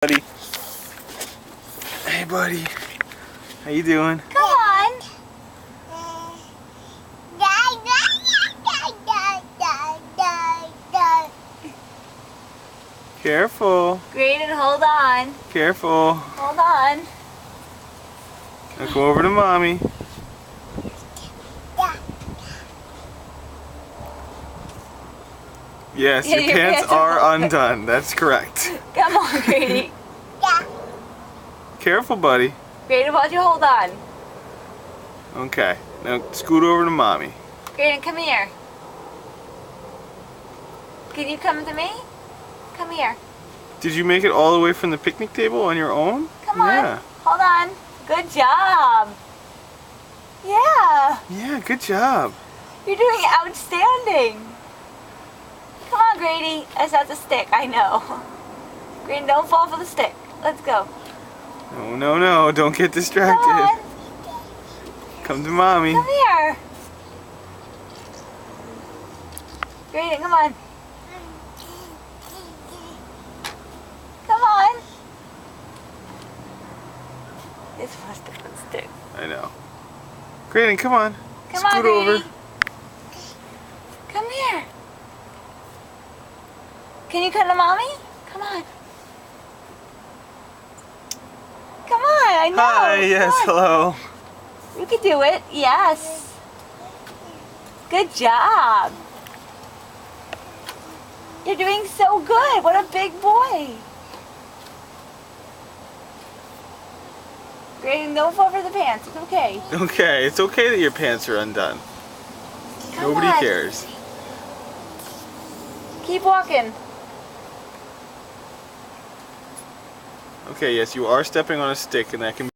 Buddy. Hey, buddy. How you doing? Come on. Careful. Graydon, hold on. Careful. Hold on. Now come over to mommy. Yes, Yeah, your pants are undone. That's correct. Come on, Grady. Careful, buddy. Graydon, why'd you hold on? Okay. Now scoot over to mommy. Graydon, come here. Can you come to me? Come here. Did you make it all the way from the picnic table on your own? Come on. Yeah. Hold on. Good job. Yeah. Yeah, good job. You're doing outstanding. Come on, Grady. That's a stick. I know. Graydon, don't fall for the stick. Let's go. No, no, no. Don't get Come distracted. on. Come to mommy. Come here. Graydon, come on. Come on. It's supposed to stick. I know. Graydon, come on. Come Scoot on, Grady. over. Come here. Can you come to mommy? Come on. Come on, I know. Hi, yes, Come on. hello. You can do it. Yes. Good job. You're doing so good. What a big boy. Graydon, don't fall for the pants. It's okay. Okay, it's okay that your pants are undone. Come Nobody on. cares. Keep walking. Okay, yes, you are stepping on a stick and that can